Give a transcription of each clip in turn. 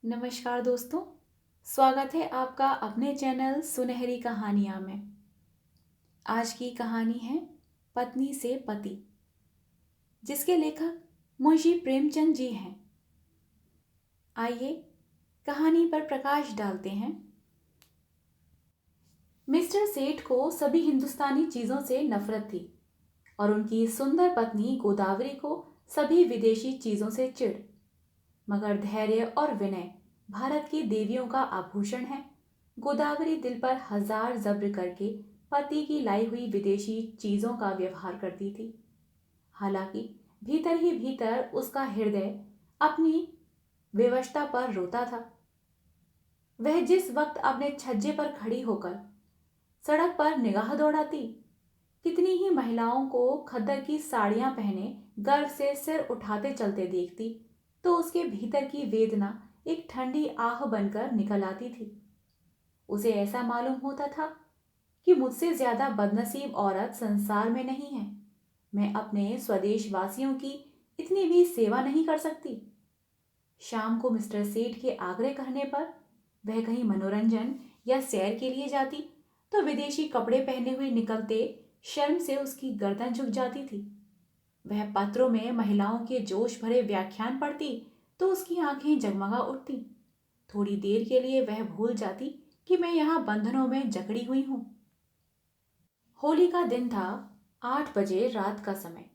नमस्कार दोस्तों। स्वागत है आपका अपने चैनल सुनहरी कहानियाँ में। आज की कहानी है पत्नी से पति, जिसके लेखक मुंशी प्रेमचंद जी हैं। आइए कहानी पर प्रकाश डालते हैं। मिस्टर सेठ को सभी हिंदुस्तानी चीज़ों से नफरत थी और उनकी सुंदर पत्नी गोदावरी को सभी विदेशी चीज़ों से चिढ़। मगर धैर्य और विनय भारत की देवियों का आभूषण है। गोदावरी दिल पर हजार जब्र करके पति की लाई हुई विदेशी चीजों का व्यवहार करती थी। हालांकि भीतर ही भीतर उसका हृदय अपनी विवशता पर रोता था। वह जिस वक्त अपने छज्जे पर खड़ी होकर सड़क पर निगाह दौड़ाती, कितनी ही महिलाओं को खद्दर की साड़ियां पहने गर्व से सिर उठाते चलते देखती, तो उसके भीतर की वेदना एक ठंडी आह बनकर निकल आती थी। उसे ऐसा मालूम होता था कि मुझसे ज्यादा बदनसीब औरत संसार में नहीं है। मैं अपने स्वदेश वासियों की इतनी भी सेवा नहीं कर सकती। शाम को मिस्टर सेठ के आग्रह करने पर वह कहीं मनोरंजन या सैर के लिए जाती, तो विदेशी कपड़े पहने हुए निकलते शर्म से उसकी गर्दन झुक जाती थी। वह पत्रों में महिलाओं के जोश भरे व्याख्यान पढ़ती, तो उसकी आंखें जगमगा उठती। थोड़ी देर के लिए वह भूल जाती कि मैं यहाँ बंधनों में जकड़ी हुई हूँ। होली का दिन था। 8 बजे रात का समय।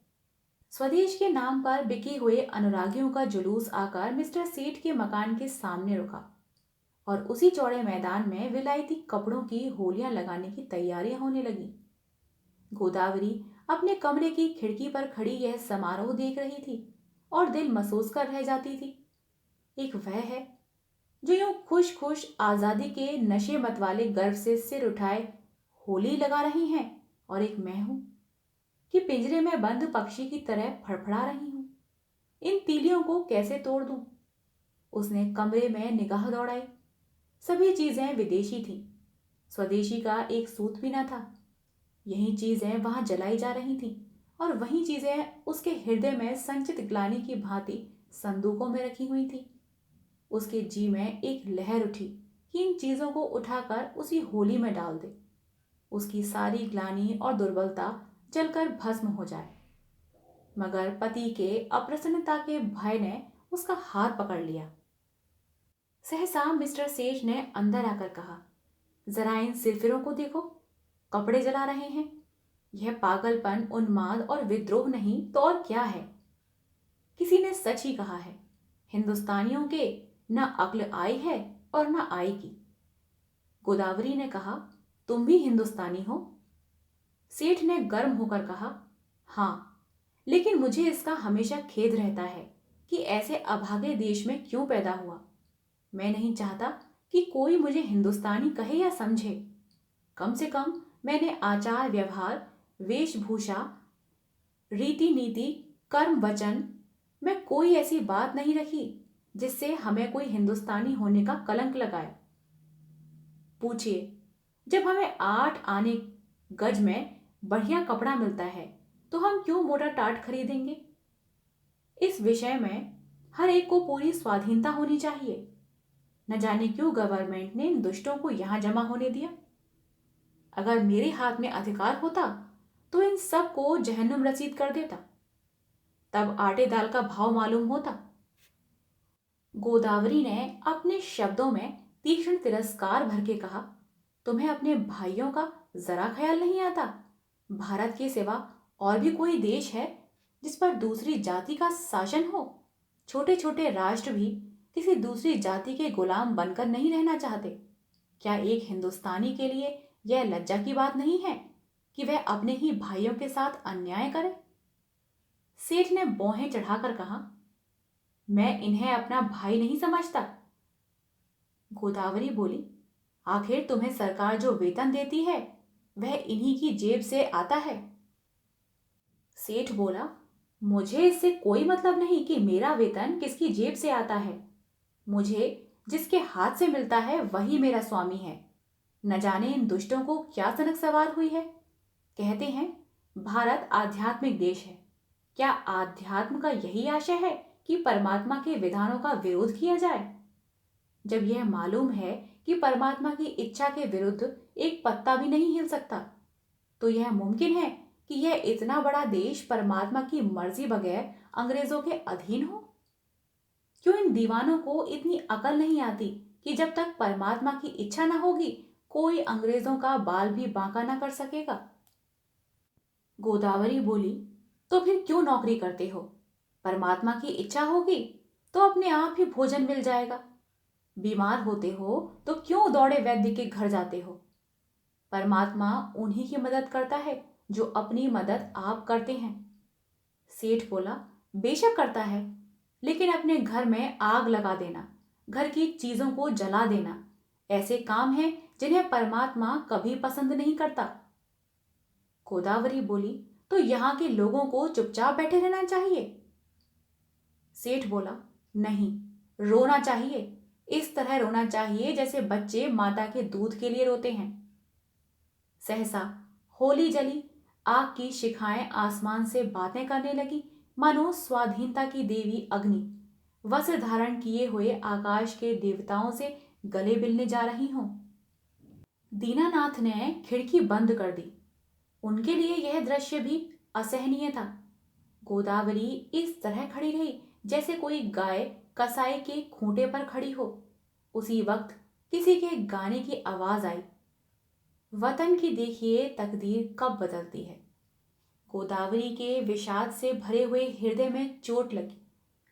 स्वदेश के नाम पर बिके हुए अनुरागियों का जुलूस आकर मिस्टर सेठ के मकान के सामने रुका और उसी चौड़े मैदान में विलायती कपड़ों की होलियां लगाने की तैयारियां होने लगी। गोदावरी अपने कमरे की खिड़की पर खड़ी यह समारोह देख रही थी और दिल महसूस कर रह जाती थी। एक वह है जो यूं खुश खुश आजादी के नशे मत वाले गर्व से सिर उठाए होली लगा रही हैं, और एक मैं हूं कि पिंजरे में बंद पक्षी की तरह फड़फड़ा रही हूं। इन तीलियों को कैसे तोड़ दूं? उसने कमरे में निगाह दौड़ाई। सभी चीजें विदेशी थीं। स्वदेशी का एक सूत भी न था। यही चीजें वहां जलाई जा रही थीं और वही चीजें उसके हृदय में संचित ग्लानि की भांति संदूकों में रखी हुई थी। उसके जी में एक लहर उठी कि इन चीजों को उठाकर उसी होली में डाल दे। उसकी सारी ग्लानि और दुर्बलता जलकर भस्म हो जाए। मगर पति के अप्रसन्नता के भय ने उसका हाथ पकड़ लिया। सहसा मिस्टर सेठ ने अंदर आकर कहा, जरा इन सिरफिरों को देखो, कपड़े जला रहे हैं। यह पागलपन, उन्माद और विद्रोह नहीं तो और क्या है? किसी ने सच ही कहा है, हिंदुस्तानियों के न अक्ल आई है और न आएगी। गोदावरी ने कहा, तुम भी हिंदुस्तानी हो? सेठ ने गर्म होकर कहा, हाँ, लेकिन मुझे इसका हमेशा खेद रहता है कि ऐसे अभागे देश में क्यों पैदा हुआ। मैं नहीं चाहता कि कोई मुझे हिंदुस्तानी कहे या समझे। कम से कम मैंने आचार व्यवहार, वेशभूषा, रीति नीति, कर्म वचन में कोई ऐसी बात नहीं रखी जिससे हमें कोई हिंदुस्तानी होने का कलंक लगाए। पूछिए, जब हमें 8 आने गज में बढ़िया कपड़ा मिलता है तो हम क्यों मोटा टाट खरीदेंगे? इस विषय में हर एक को पूरी स्वाधीनता होनी चाहिए। न जाने क्यों गवर्नमेंट ने इन दुष्टों को यहां जमा होने दिया। अगर मेरे हाथ में अधिकार होता तो इन सब को जहन्नुम रसीद कर देता। तब आटे दाल का भाव मालूम होता। गोदावरी ने अपने शब्दों में तीक्ष्ण तिरस्कार भर के कहा, तुम्हें अपने भाइयों का जरा ख्याल नहीं आता? भारत के सिवा और भी कोई देश है जिस पर दूसरी जाति का शासन हो? छोटे छोटे राष्ट्र भी किसी दूसरी जाति के गुलाम बनकर नहीं रहना चाहते। क्या एक हिंदुस्तानी के लिए यह लज्जा की बात नहीं है कि वह अपने ही भाइयों के साथ अन्याय करे? सेठ ने भौहें चढ़ाकर कहा, मैं इन्हें अपना भाई नहीं समझता। गोदावरी बोली, आखिर तुम्हें सरकार जो वेतन देती है वह इन्हीं की जेब से आता है। सेठ बोला, मुझे इससे कोई मतलब नहीं कि मेरा वेतन किसकी जेब से आता है। मुझे जिसके हाथ से मिलता है वही मेरा स्वामी है। न जाने इन दुष्टों को क्या सनक सवार हुई है। कहते हैं भारत आध्यात्मिक देश है। क्या आध्यात्म का यही आशय है कि परमात्मा के विधानों का विरोध किया जाए? जब यह मालूम है कि परमात्मा की इच्छा के विरुद्ध एक पत्ता भी नहीं हिल सकता, तो यह मुमकिन है कि यह इतना बड़ा देश परमात्मा की मर्जी बगैर अंग्रेजों के अधीन हो? क्यों इन दीवानों को इतनी अकल नहीं आती कि जब तक परमात्मा की इच्छा न होगी, कोई अंग्रेजों का बाल भी बांका न कर सकेगा? गोदावरी बोली, तो फिर क्यों नौकरी करते हो? परमात्मा की इच्छा होगी तो अपने आप ही भोजन मिल जाएगा। बीमार होते हो तो क्यों दौड़े वैद्य के घर जाते हो? परमात्मा उन्हीं की मदद करता है जो अपनी मदद आप करते हैं। सेठ बोला, बेशक करता है, लेकिन अपने घर में आग लगा देना, घर की चीजों को जला देना, ऐसे काम हैं जिन्हें परमात्मा कभी पसंद नहीं करता। गोदावरी बोली, तो यहाँ के लोगों को चुपचाप बैठे रहना चाहिए? सेठ बोला, नहीं, रोना चाहिए। इस तरह रोना चाहिए जैसे बच्चे माता के दूध के लिए रोते हैं। सहसा होली जली, आग की शिखाएं आसमान से बातें करने लगी, मानो स्वाधीनता की देवी अग्नि वस्त्र धारण किए हुए आकाश के देवताओं से गले मिलने जा रही हों। दीनानाथ ने खिड़की बंद कर दी। उनके लिए यह दृश्य भी असहनीय था। गोदावरी इस तरह खड़ी रही जैसे कोई गाय कसाई के खूंटे पर खड़ी हो। उसी वक्त किसी के गाने की आवाज आई, वतन की देखिए तकदीर कब बदलती है। गोदावरी के विषाद से भरे हुए हृदय में चोट लगी।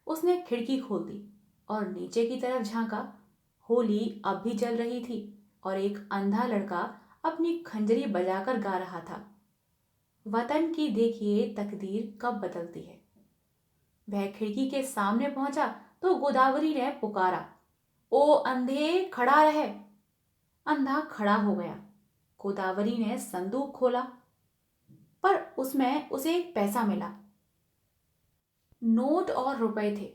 उसने खिड़की खोल दी और नीचे की तरफ झांका। होली अब भी जल रही थी और एक अंधा लड़का अपनी खंजरी बजाकर गा रहा था, वतन की देखिए तकदीर कब बदलती है। वह खिड़की के सामने पहुंचा तो गोदावरी ने पुकारा, ओ अंधे खड़ा रहे। अंधा खड़ा हो गया। गोदावरी ने संदूक खोला, पर उसमें उसे एक पैसा मिला। नोट और रुपए थे,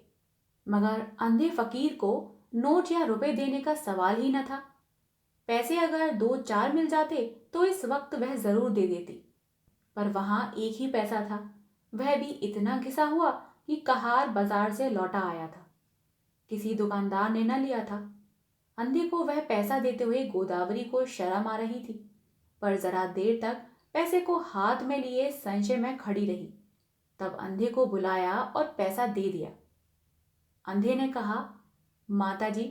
मगर अंधे फकीर को नोट या रुपए देने का सवाल ही न था। पैसे अगर 2-4 मिल जाते तो इस वक्त वह जरूर दे देती, पर वहां एक ही पैसा था, वह भी इतना घिसा हुआ कि कहार बाजार से लौटा आया था। किसी दुकानदार ने न लिया था। अंधे को वह पैसा देते हुए गोदावरी को शर्म आ रही थी, पर जरा देर तक पैसे को हाथ में लिए संशय में खड़ी रही। तब अंधे को बुलाया और पैसा दे दिया। अंधे ने कहा, माता जी,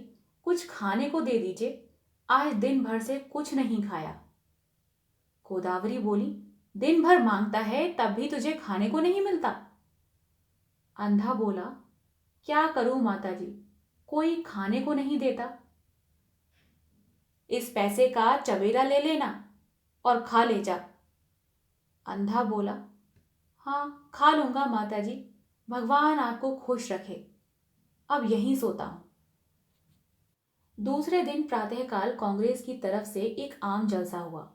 कुछ खाने को दे दीजिए, आज दिन भर से कुछ नहीं खाया। गोदावरी बोली, दिन भर मांगता है तब भी तुझे खाने को नहीं मिलता? अंधा बोला, क्या करूं माता जी, कोई खाने को नहीं देता। इस पैसे का चबेला ले लेना और खा ले जा। अंधा बोला, हाँ खा लूंगा माता जी, भगवान आपको खुश रखे, अब यहीं सोता हूं। दूसरे दिन प्रातःकाल कांग्रेस की तरफ से एक आम जलसा हुआ।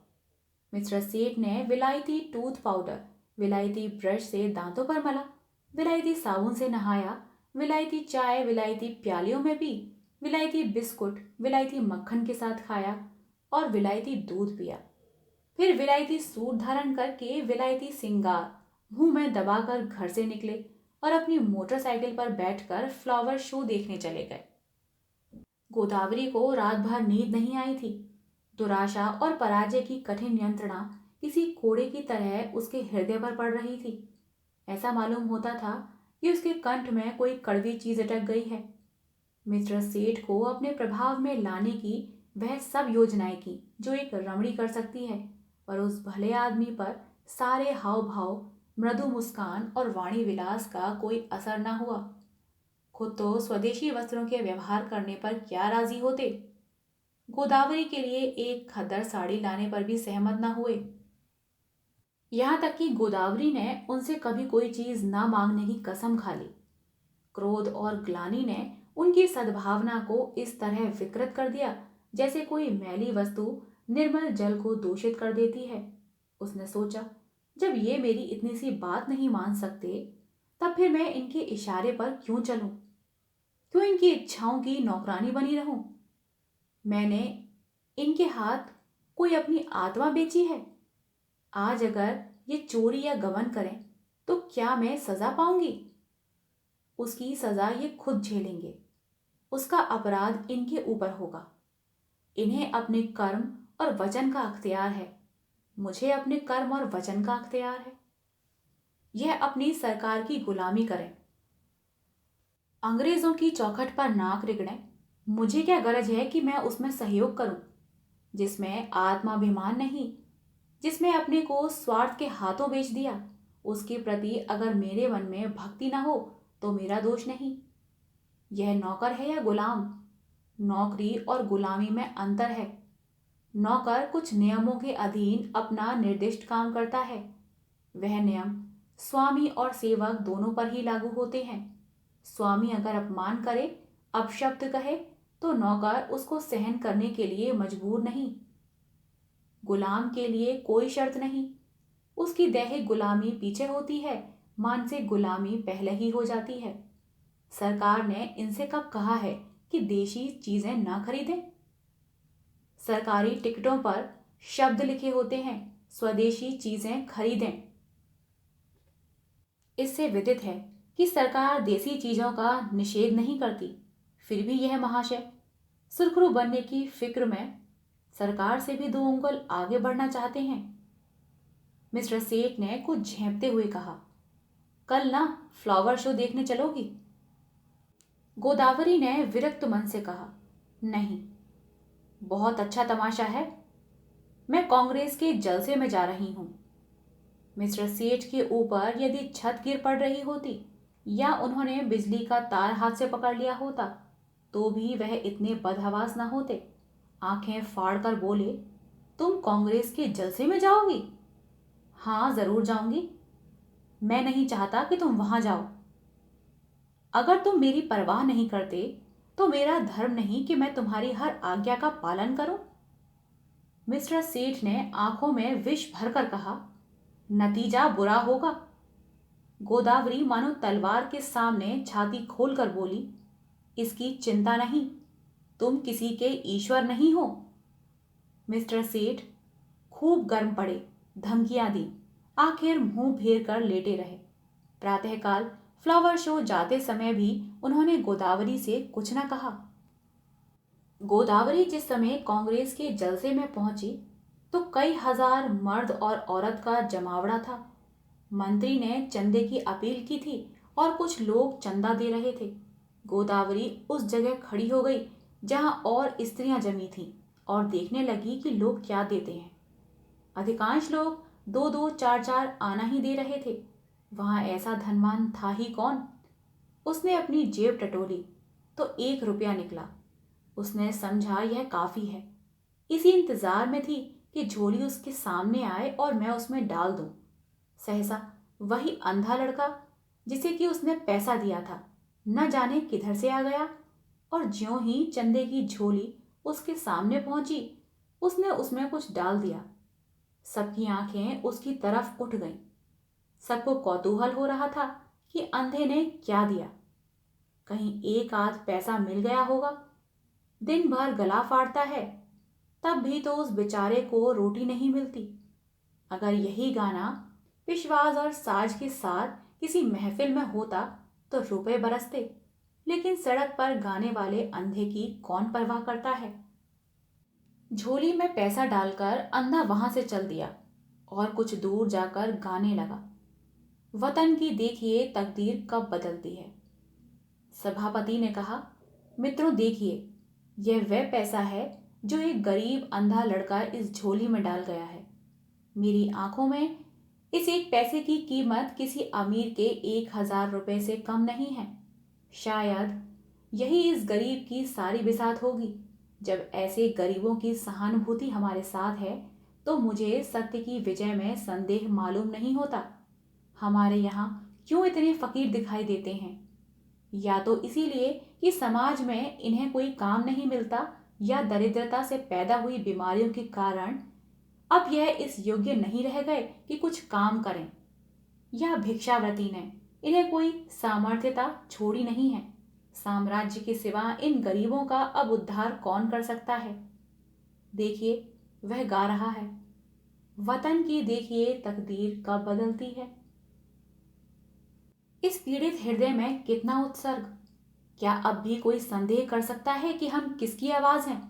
मिस्टर सेठ ने विलायती टूथ पाउडर, विलायती ब्रश से दांतों पर मला, विलायती साबुन से नहाया, विलायती चाय विलायती प्यालियों में पी, विलायती बिस्कुट विलायती मक्खन के साथ खाया और विलायती दूध पिया। फिर विलायती सूट धारण करके विलायती सिंगार मुंह में दबाकर घर से निकले और अपनी मोटरसाइकिल पर बैठकर फ्लावर शो देखने चले गए। गोदावरी को रात भर नींद नहीं आई थी। दुराशा और पराजय की कठिन यंत्रणा किसी कोड़े की तरह उसके हृदय पर पड़ रही थी। ऐसा मालूम होता था कि उसके कंठ में कोई कड़वी चीज अटक गई है। मिस्टर सेठ को अपने प्रभाव में लाने की वह सब योजनाएं की जो एक रमणी कर सकती है, पर उस भले आदमी पर सारे हाव भाव, मृदु मुस्कान और वाणी विलास का कोई असर न हुआ। खुद तो स्वदेशी वस्त्रों के व्यवहार करने पर क्या राजी होते, गोदावरी के लिए एक खद्दर साड़ी लाने पर भी सहमत न हुए। यहां तक कि गोदावरी ने उनसे कभी कोई चीज न मांगने की कसम खा ली। क्रोध और ग्लानि ने उनकी सद्भावना को इस तरह विकृत कर दिया जैसे कोई मैली वस्तु निर्मल जल को दूषित कर देती है। उसने सोचा, जब ये मेरी इतनी सी बात नहीं मान सकते, तब फिर मैं इनके इशारे पर क्यों चलूं? क्यों इनकी इच्छाओं की नौकरानी बनी रहूं? मैंने इनके हाथ कोई अपनी आत्मा बेची है? आज अगर ये चोरी या गबन करें तो क्या मैं सजा पाऊंगी? उसकी सजा ये खुद झेलेंगे। उसका अपराध इनके ऊपर होगा। इन्हें अपने कर्म और वचन का अख्तियार है, मुझे अपने कर्म और वचन का अख्तियार है। यह अपनी सरकार की गुलामी करें, अंग्रेजों की चौखट पर नाक रिगड़ें, मुझे क्या गरज है कि मैं उसमें सहयोग करूं जिसमें आत्माभिमान नहीं, जिसमें अपने को स्वार्थ के हाथों बेच दिया। उसके प्रति अगर मेरे मन में भक्ति ना हो तो मेरा दोष नहीं। यह नौकर है या गुलाम? नौकरी और गुलामी में अंतर है। नौकर कुछ नियमों के अधीन अपना निर्दिष्ट काम करता है। वह नियम स्वामी और सेवक दोनों पर ही लागू होते हैं। स्वामी अगर अपमान करे, अपशब्द कहे, तो नौकर उसको सहन करने के लिए मजबूर नहीं। गुलाम के लिए कोई शर्त नहीं, उसकी दैहिक गुलामी पीछे होती है, मानसिक गुलामी पहले ही हो जाती है। सरकार ने इनसे कब कहा है कि देशी चीजें ना खरीदें? सरकारी टिकटों पर शब्द लिखे होते हैं, स्वदेशी चीजें खरीदें। इससे विदित है कि सरकार देसी चीजों का निषेध नहीं करती, फिर भी यह महाशय सुरखरू बनने की फिक्र में सरकार से भी 2 उंगल आगे बढ़ना चाहते हैं। मिस्टर सेठ ने कुछ झेंपते हुए कहा, कल ना फ्लावर शो देखने चलोगी? गोदावरी ने विरक्त मन से कहा, नहीं। बहुत अच्छा तमाशा है, मैं कांग्रेस के जलसे में जा रही हूं। मिस्टर सेठ के ऊपर यदि छत गिर पड़ रही होती या उन्होंने बिजली का तार हाथ से पकड़ लिया होता तो भी वह इतने बदहवास न होते। आंखें फाड़कर बोले, तुम कांग्रेस के जलसे में जाओगी? हाँ, जरूर जाऊंगी। मैं नहीं चाहता कि तुम वहां जाओ। अगर तुम मेरी परवाह नहीं करते तो मेरा धर्म नहीं कि मैं तुम्हारी हर आज्ञा का पालन करूं। मिस्टर सेठ ने आंखों में विष भरकर कहा, नतीजा बुरा होगा। गोदावरी मानो तलवार के सामने छाती खोलकर बोली, इसकी चिंता नहीं, तुम किसी के ईश्वर नहीं हो। मिस्टर सेठ खूब गर्म पड़े, धमकियां दी, आखिर मुंह फेर कर लेटे रहे। प्रातःकाल फ्लावर शो जाते समय भी उन्होंने गोदावरी से कुछ न कहा। गोदावरी जिस समय कांग्रेस के जलसे में पहुंची तो कई हजार मर्द और औरत का जमावड़ा था। मंत्री ने चंदे की अपील की थी और कुछ लोग चंदा दे रहे थे। गोदावरी उस जगह खड़ी हो गई जहां और स्त्रियां जमी थीं और देखने लगी कि लोग क्या देते हैं। अधिकांश लोग 2-2, 4-4 आना ही दे रहे थे। वहां ऐसा धनवान था ही कौन? उसने अपनी जेब टटोली तो 1 रुपया निकला। उसने समझा यह काफी है। इसी इंतजार में थी कि झोली उसके सामने आए और मैं उसमें डाल दूं। सहसा वही अंधा लड़का जिसे कि उसने पैसा दिया था न जाने किधर से आ गया और ज्यों ही चंदे की झोली उसके सामने पहुंची उसने उसमें कुछ डाल दिया। सबकी आंखें उसकी तरफ उठ गईं। सबको कौतूहल हो रहा था कि अंधे ने क्या दिया। कहीं एक आध पैसा मिल गया होगा। दिन भर गला फाड़ता है, तब भी तो उस बेचारे को रोटी नहीं मिलती। अगर यही गाना विश्वास और साज के साथ किसी महफिल में होता तो रुपए बरसते, लेकिन सड़क पर गाने वाले अंधे की कौन परवाह करता है। झोली में पैसा डालकर अंधा वहां से चल दिया और कुछ दूर जाकर गाने लगा, वतन की देखिए तकदीर कब बदलती है। सभापति ने कहा, मित्रों देखिए, यह वह पैसा है जो एक गरीब अंधा लड़का इस झोली में डाल गया है। मेरी आंखों में इस एक पैसे की कीमत किसी अमीर के 1000 रुपए से कम नहीं है। शायद यही इस गरीब की सारी बिसात होगी। जब ऐसे गरीबों की सहानुभूति हमारे साथ है तो मुझे सत्य की विजय में संदेह मालूम नहीं होता। हमारे यहाँ क्यों इतने फकीर दिखाई देते हैं? या तो इसीलिए कि समाज में इन्हें कोई काम नहीं मिलता या दरिद्रता से पैदा हुई बीमारियों के कारण अब यह इस योग्य नहीं रह गए कि कुछ काम करें, या भिक्षावृत्ति ने इन्हें कोई सामर्थ्यता छोड़ी नहीं है। साम्राज्य के सिवा इन गरीबों का अब उद्धार कौन कर सकता है? देखिए, वह गा रहा है, वतन की देखिए तकदीर कब बदलती है। इस पीड़ित हृदय में कितना उत्सर्ग, क्या अब भी कोई संदेह कर सकता है कि हम किसकी आवाज हैं?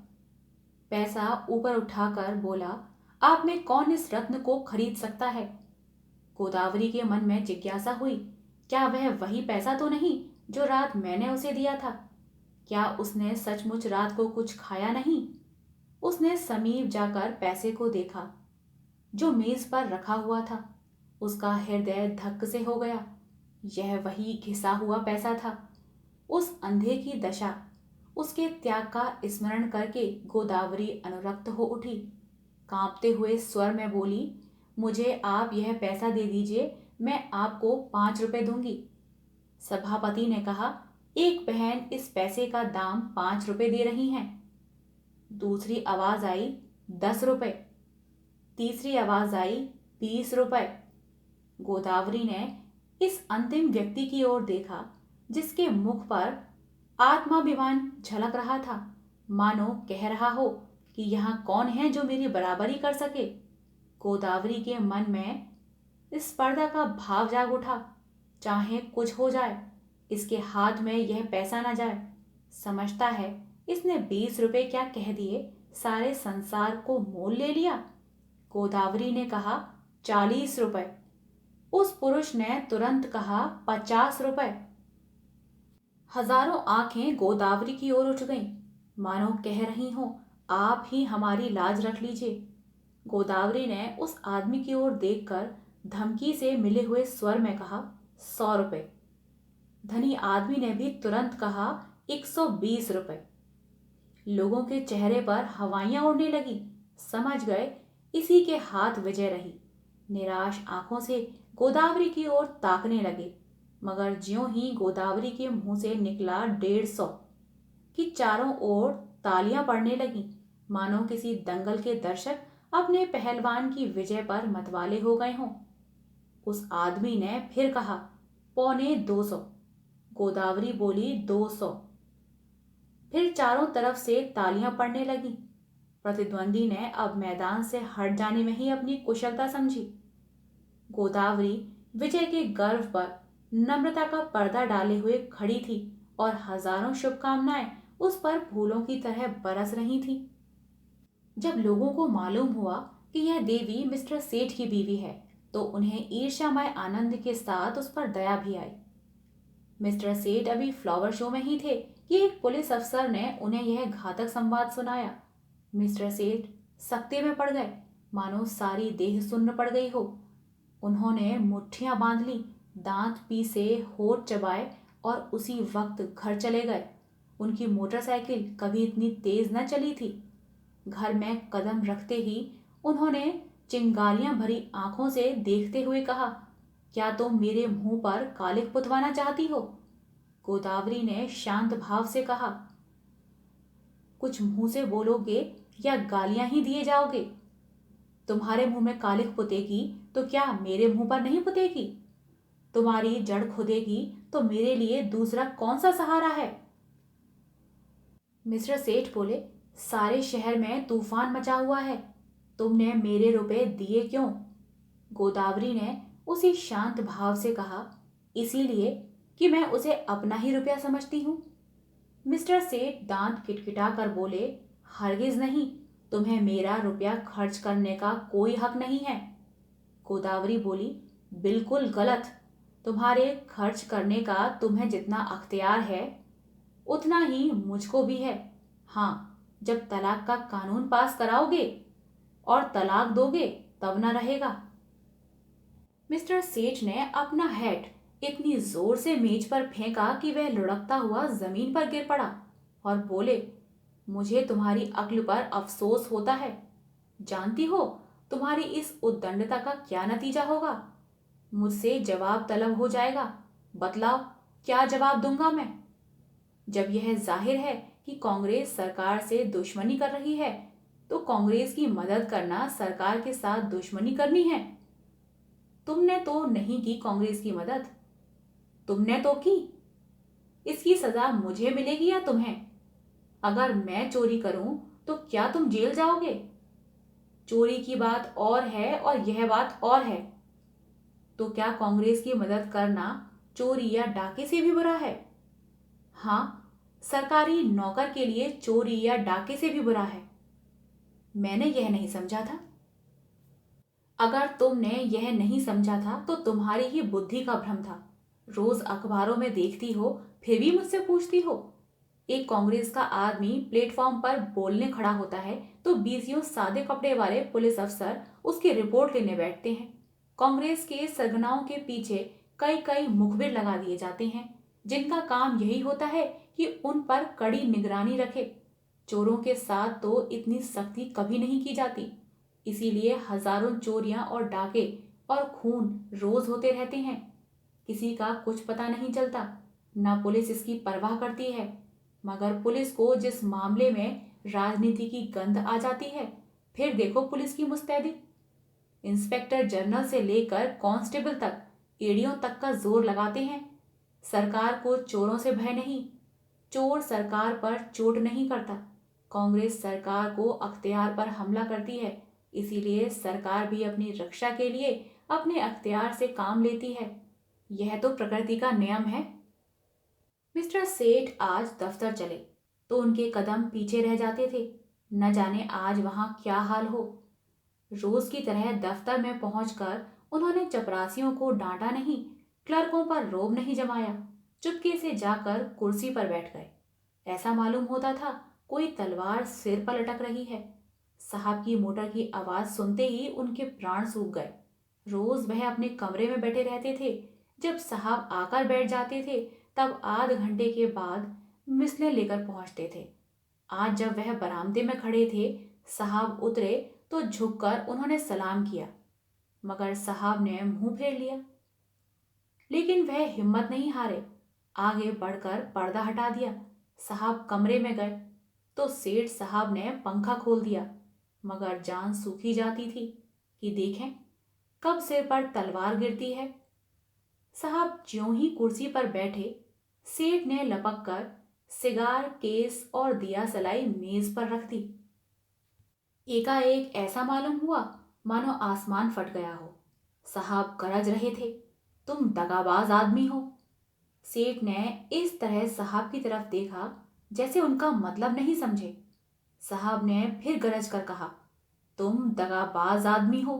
पैसा ऊपर उठाकर बोला, आप में कौन इस रत्न को खरीद सकता है? गोदावरी के मन में जिज्ञासा हुई, क्या वह वही पैसा तो नहीं जो रात मैंने उसे दिया था? क्या उसने सचमुच रात को कुछ खाया नहीं? उसने समीप जाकर पैसे को देखा जो मेज पर रखा हुआ था। उसका हृदय धक्क से हो गया। यह वही घिसा हुआ पैसा था। उस अंधे की दशा, उसके त्याग का स्मरण करके गोदावरी अनुरक्त हो उठी। कांपते हुए स्वर में बोली, मुझे आप यह पैसा दे दीजिए, मैं आपको 5 रुपए दूंगी। सभापति ने कहा, एक बहन इस पैसे का दाम 5 रुपए दे रही हैं। दूसरी आवाज आई, 10 रुपए। तीसरी आवाज आई, 20 रुपए। गोदावरी ने इस अंतिम व्यक्ति की ओर देखा जिसके मुख पर आत्माभिमान झलक रहा था, मानो कह रहा हो कि यहाँ कौन है जो मेरी बराबरी कर सके। गोदावरी के मन में स्पर्धा का भाव जाग उठा। चाहे कुछ हो जाए, इसके हाथ में यह पैसा न जाए। समझता है इसने 20 रुपए क्या कह दिए, सारे संसार को मोल ले लिया। गोदावरी ने कहा, 40 रुपए। उस पुरुष ने तुरंत कहा, 50 रुपए। हजारों आंखें गोदावरी की ओर उठ गईं, मानो कह रही हों, आप ही हमारी लाज रख लीजिए। गोदावरी ने उस आदमी की ओर देखकर धमकी से मिले हुए स्वर में कहा, 100 रुपए। धनी आदमी ने भी तुरंत कहा, 120 रुपए। लोगों के चेहरे पर हवाइयां उड़ने लगी। समझ गए इसी के हाथ विजय रही। निराश आंखों से गोदावरी की ओर ताकने लगे, मगर ज्यों ही गोदावरी के मुंह से निकला 150 कि चारों ओर तालियां पड़ने लगी, मानो किसी दंगल के दर्शक अपने पहलवान की विजय पर मतवाले हो गए हों। उस आदमी ने फिर कहा, 250। गोदावरी बोली, 200। फिर चारों तरफ से तालियां पड़ने लगी। प्रतिद्वंदी ने अब मैदान से हट जाने में ही अपनी कुशलता समझी। गोदावरी विजय के गर्व पर नम्रता का पर्दा डाले हुए खड़ी थी और हजारों शुभकामनाएं उस पर फूलों की तरह बरस रही थीं। जब लोगों को मालूम हुआ कि यह देवी मिस्टर सेठ की बीवी है, तो उन्हें ईर्ष्यामय आनंद के साथ उस पर दया भी आई। मिस्टर सेठ अभी फ्लावर शो में ही थे कि एक पुलिस अफसर ने उन्हें यह घातक संवाद सुनाया। मिस्टर सेठ सख्ते में पड़ गए, मानो सारी देह सुन्न पड़ गई हो। उन्होंने मुट्ठियां बांध ली, दांत पीसे, होठ चबाए और उसी वक्त घर चले गए। उनकी मोटरसाइकिल कभी इतनी तेज न चली थी। घर में कदम रखते ही उन्होंने चिंगारियां भरी आंखों से देखते हुए कहा, क्या तुम मेरे मुंह पर कालिख पुतवाना चाहती हो? गोदावरी ने शांत भाव से कहा, कुछ मुंह से बोलोगे या गालियां ही दिए जाओगे? तुम्हारे मुंह में कालिख पुतेगी तो क्या मेरे मुंह पर नहीं पुतेगी? तुम्हारी जड़ खुदेगी तो मेरे लिए दूसरा कौन सा सहारा है? मिस्टर सेठ बोले, सारे शहर में तूफान मचा हुआ है, तुमने मेरे रुपए दिए क्यों? गोदावरी ने उसी शांत भाव से कहा, इसीलिए कि मैं उसे अपना ही रुपया समझती हूँ। मिस्टर सेठ दांत किटकिटा कर बोले, हरगिज नहीं, तुम्हें मेरा रुपया खर्च करने का कोई हक नहीं है। गोदावरी बोली, बिल्कुल गलत। तुम्हारे खर्च करने का तुम्हें जितना अख्तियार है उतना ही मुझको भी है। हाँ, जब तलाक का कानून पास कराओगे और तलाक दोगे तब न रहेगा। मिस्टर सेठ ने अपना हैट इतनी जोर से मेज पर फेंका कि वह लुढ़कता हुआ जमीन पर गिर पड़ा और बोले, मुझे तुम्हारी अक्ल पर अफसोस होता है। जानती हो तुम्हारी इस उद्दंडता का क्या नतीजा होगा? मुझसे जवाब तलब हो जाएगा। बतलाओ, क्या जवाब दूंगा मैं? जब यह जाहिर है कि कांग्रेस सरकार से दुश्मनी कर रही है, तो कांग्रेस की मदद करना सरकार के साथ दुश्मनी करनी है। तुमने तो नहीं की कांग्रेस की मदद, तुमने तो की। इसकी सजा मुझे मिलेगी या तुम्हें? अगर मैं चोरी करूं तो क्या तुम जेल जाओगे? चोरी की बात और है और यह बात और है। तो क्या कांग्रेस की मदद करना चोरी या डाके से भी बुरा है? हाँ, सरकारी नौकर के लिए चोरी या डाके से भी बुरा है। मैंने यह नहीं समझा था। अगर तुमने यह नहीं समझा था तो तुम्हारी ही बुद्धि का भ्रम था। रोज अखबारों में देखती हो, फिर भी मुझसे पूछती हो। एक कांग्रेस का आदमी प्लेटफॉर्म पर बोलने खड़ा होता है तो 20 सादे कपड़े वाले पुलिस अफसर उसकी रिपोर्ट लेने बैठते हैं। कांग्रेस के सरगनाओं के पीछे कई कई मुखबिर लगा दिए जाते हैं, जिनका काम यही होता है कि उन पर कड़ी निगरानी रखे। चोरों के साथ तो इतनी सख्ती कभी नहीं की जाती, इसीलिए हजारों चोरियां और डाके और खून रोज होते रहते हैं। किसी का कुछ पता नहीं चलता, न पुलिस इसकी परवाह करती है। मगर पुलिस को जिस मामले में राजनीति की गंध आ जाती है, फिर देखो पुलिस की मुस्तैदी। इंस्पेक्टर जनरल से लेकर कांस्टेबल तक एड़ियों तक का जोर लगाते हैं। सरकार को चोरों से भय नहीं, चोर सरकार पर चोट नहीं करता। कांग्रेस सरकार को अख्तियार पर हमला करती है, इसीलिए सरकार भी अपनी रक्षा के लिए अपने अख्तियार से काम लेती है। यह तो प्रकृति का नियम है। मिस्टर सेठ आज दफ्तर चले तो उनके कदम पीछे रह जाते थे। न जाने आज वहां क्या हाल हो। रोज की तरह दफ्तर में पहुंचकर उन्होंने चपरासियों को डांटा नहीं, क्लर्कों पर रोब नहीं जमाया। चुपके से जाकर कुर्सी पर बैठ गए। ऐसा मालूम होता था कोई तलवार सिर पर लटक रही है। साहब की मोटर की आवाज सुनते ही उनके प्राण सूख गए। रोज वह अपने कमरे में बैठे रहते थे। जब साहब आकर बैठ जाते थे तब आध घंटे के बाद मिसलें लेकर पहुंचते थे। आज जब वह बरामदे में खड़े थे, साहब उतरे तो झुककर उन्होंने सलाम किया, मगर साहब ने मुंह फेर लिया। लेकिन वह हिम्मत नहीं हारे, आगे बढ़कर पर्दा हटा दिया। साहब कमरे में गए तो सेठ साहब ने पंखा खोल दिया, मगर जान सूखी जाती थी कि देखें कब सिर पर तलवार गिरती है। साहब ज्यों ही कुर्सी पर बैठे, सेठ ने लपक कर सिगार केस और दिया सलाई मेज पर रख दी। एकाएक ऐसा मालूम हुआ मानो आसमान फट गया हो। साहब गरज रहे थे, तुम दगाबाज आदमी हो। सेठ ने इस तरह साहब की तरफ देखा जैसे उनका मतलब नहीं समझे। साहब ने फिर गरज कर कहा, तुम दगाबाज आदमी हो।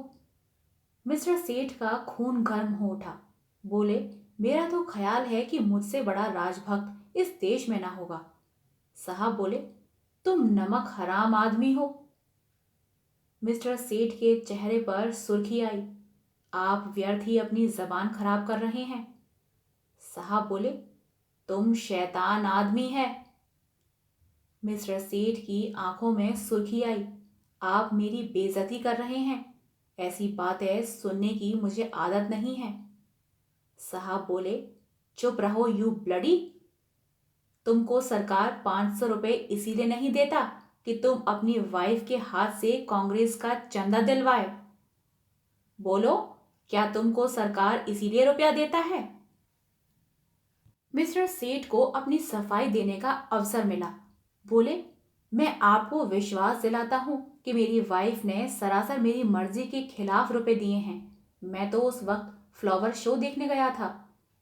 मिस्टर सेठ का खून गर्म हो उठा। बोले, मेरा तो ख्याल है कि मुझसे बड़ा राजभक्त इस देश में ना होगा। साहब बोले, तुम नमक हराम आदमी हो। मिस्टर सेठ के चेहरे पर सुर्खी आई। आप व्यर्थ ही अपनी जबान खराब कर रहे हैं। साहब बोले, तुम शैतान आदमी है। मिस्टर सेठ की आंखों में सुर्खी आई। आप मेरी बेइज्जती कर रहे हैं। ऐसी बातें सुनने की मुझे आदत नहीं है। साहब बोले, चुप रहो यू ब्लडी। तुमको सरकार 500 रुपए इसीलिए नहीं देता कि तुम अपनी वाइफ के हाथ से कांग्रेस का चंदा दिलवाए। बोलो, क्या तुमको सरकार इसीलिए रुपया देता है? मिस्टर सेठ को अपनी सफाई देने का अवसर मिला। बोले, मैं आपको विश्वास दिलाता हूं कि मेरी वाइफ ने सरासर मेरी मर्जी के खिलाफ रुपए दिए हैं। मैं तो उस वक्त फ्लावर शो देखने गया था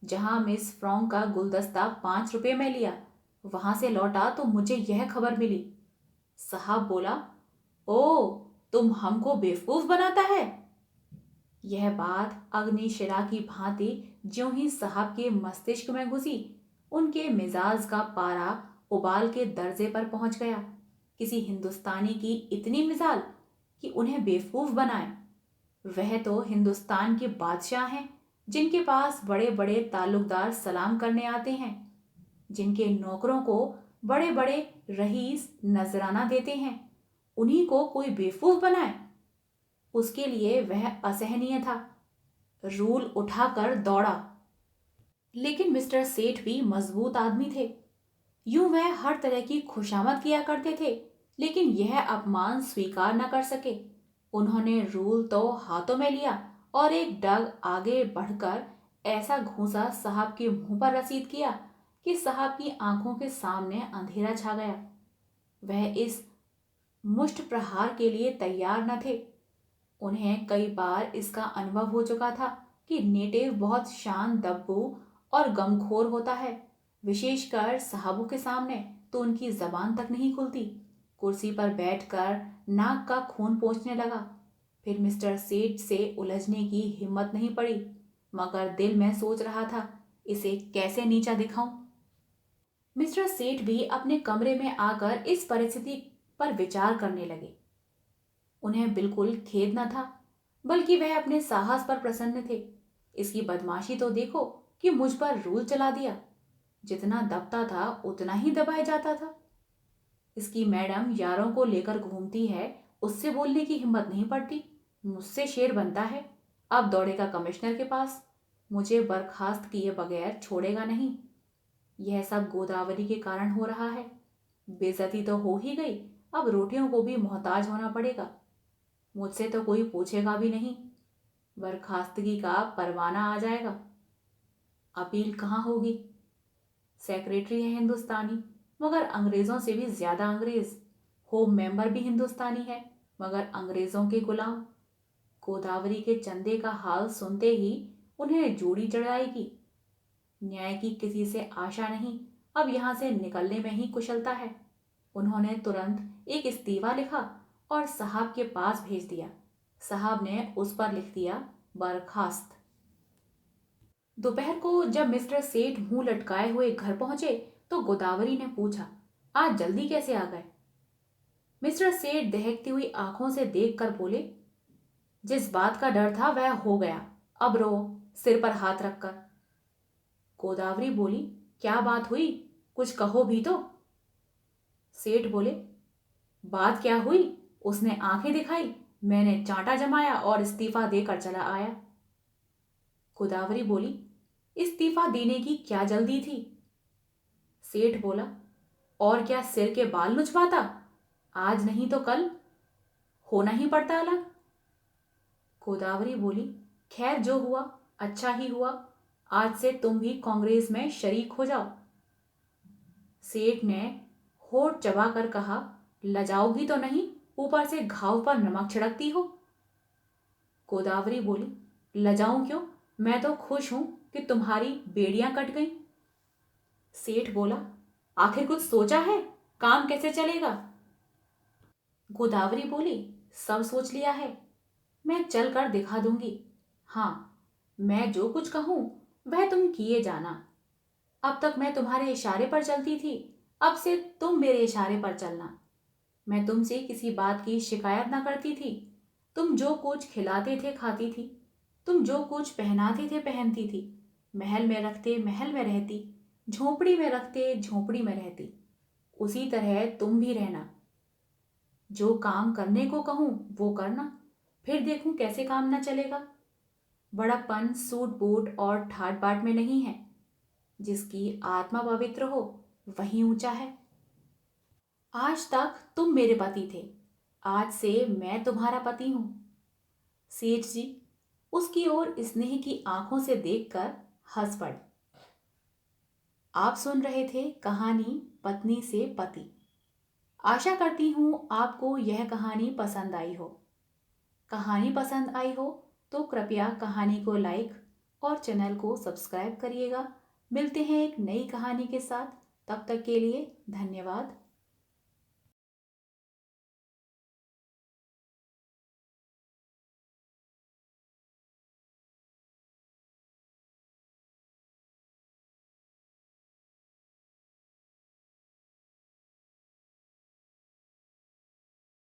जहां मिस फ्रॉन्ग का गुलदस्ता 5 रुपए में लिया। वहां से लौटा तो मुझे यह खबर मिली। साहब बोला, ओ, तुम हमको बेवकूफ बनाता है। यह बात अग्निशिला की भांति ज्यों ही साहब के मस्तिष्क में घुसी, उनके मिजाज का पारा उबाल के दर्जे पर पहुंच गया। किसी हिंदुस्तानी की इतनी मिसाल कि उन्हें बेवकूफ बनाए। वह तो हिंदुस्तान के बादशाह हैं, जिनके पास बड़े बड़े ताल्लुकदार सलाम करने आते हैं, जिनके नौकरों को बड़े बड़े रईस नजराना देते हैं। उन्हीं को कोई बेवकूफ बनाए, उसके लिए वह असहनीय था। रूल उठाकर दौड़ा। लेकिन मिस्टर सेठ भी मजबूत आदमी थे। यूं वह हर तरह की खुशामद किया करते थे, लेकिन यह अपमान स्वीकार न कर सके। उन्होंने रूल तो हाथों में लिया और एक डग आगे बढ़कर ऐसा घूंसा साहब के मुंह पर रसीद किया कि साहब की आंखों के सामने अंधेरा छा गया। वह इस मुष्ट प्रहार के लिए तैयार न थे। उन्हें कई बार इसका अनुभव हो चुका था कि नेटिव बहुत शान दब्बू और गमखोर होता है। विशेषकर साहबों के सामने तो उनकी जबान तक नहीं खुलती। कुर्सी पर बैठकर नाक का खून पोंछने लगा। फिर मिस्टर सेठ से उलझने की हिम्मत नहीं पड़ी, मगर दिल में सोच रहा था, इसे कैसे नीचा दिखाऊं। मिस्टर सेठ भी अपने कमरे में आकर इस परिस्थिति पर विचार करने लगे। उन्हें बिल्कुल खेद न था, बल्कि वह अपने साहस पर प्रसन्न थे। इसकी बदमाशी तो देखो कि मुझ पर रूल चला दिया। जितना दबता था उतना ही दबाया जाता था। इसकी मैडम यारों को लेकर घूमती है, उससे बोलने की हिम्मत नहीं पड़ती। मुझसे शेर बनता है, अब दौड़ेगा कमिश्नर के पास। मुझे बर्खास्त किए बगैर छोड़ेगा नहीं। यह सब गोदावरी के कारण हो रहा है। बेइज्जती तो हो ही गई, अब रोटियों को भी मोहताज होना पड़ेगा। मुझसे तो कोई पूछेगा भी नहीं। बर्खास्तगी का परवाना आ जाएगा। अपील कहाँ होगी? सेक्रेटरी है हिंदुस्तानी, मगर अंग्रेजों से भी ज्यादा अंग्रेज। होम मेंबर भी हिंदुस्तानी है, मगर अंग्रेजों के गुलाम। गोदावरी के चंदे का हाल सुनते ही उन्हें जोड़ी चढ़ाएगी। न्याय की किसी से आशा नहीं, अब यहां से निकलने में ही कुशलता है। उन्होंने तुरंत एक इस्तीफा लिखा और साहब के पास भेज दिया। साहब ने उस पर लिख दिया, बर्खास्त। दोपहर को जब मिस्टर सेठ मुंह लटकाए हुए घर पहुंचे तो गोदावरी ने पूछा, आज जल्दी कैसे आ गए? मिस्टर सेठ दहकती हुई आंखों से देखकर बोले, जिस बात का डर था वह हो गया, अब रो, सिर पर हाथ रखकर। गोदावरी बोली, क्या बात हुई, कुछ कहो भी तो। सेठ बोले, बात क्या हुई? उसने आंखें दिखाई, मैंने चांटा जमाया और इस्तीफा देकर चला आया। गोदावरी बोली, इस्तीफा देने की क्या जल्दी थी? सेठ बोला, और क्या सिर के बाल नुचवाता? आज नहीं तो कल होना ही पड़ता अलग। गोदावरी बोली, खैर जो हुआ अच्छा ही हुआ, आज से तुम भी कांग्रेस में शरीक हो जाओ। सेठ ने होठ चबाकर कहा, लजाओगी तो नहीं, ऊपर से घाव पर नमक छिड़कती हो। गोदावरी बोली, लजाऊं क्यों, मैं तो खुश हूं कि तुम्हारी बेड़ियां कट गईं। सेठ बोला, आखिर कुछ सोचा है, काम कैसे चलेगा? गोदावरी बोली, सब सोच लिया है, मैं चल कर दिखा दूंगी। हाँ, मैं जो कुछ कहूं वह तुम किए जाना। अब तक मैं तुम्हारे इशारे पर चलती थी, अब से तुम मेरे इशारे पर चलना। मैं तुमसे किसी बात की शिकायत ना करती थी। तुम जो कुछ खिलाते थे खाती थी, तुम जो कुछ पहनाते थे पहनती थी। महल में रखते महल में रहती, झोंपड़ी में रखते झोंपड़ी में रहती। उसी तरह तुम भी रहना। जो काम करने को कहूं वो करना, फिर देखूं कैसे काम ना चलेगा। बड़प्पन सूट बूट और ठाट बाट में नहीं है। जिसकी आत्मा पवित्र हो वही ऊंचा है। आज तक तुम मेरे पति थे, आज से मैं तुम्हारा पति हूं। सेठ जी उसकी ओर स्नेह की आंखों से देखकर हंस पड़े। आप सुन रहे थे कहानी पत्नी से पति। आशा करती हूं आपको यह कहानी पसंद आई हो। कहानी पसंद आई हो तो कृपया कहानी को लाइक और चैनल को सब्सक्राइब करिएगा। मिलते हैं एक नई कहानी के साथ, तब तक के लिए धन्यवाद।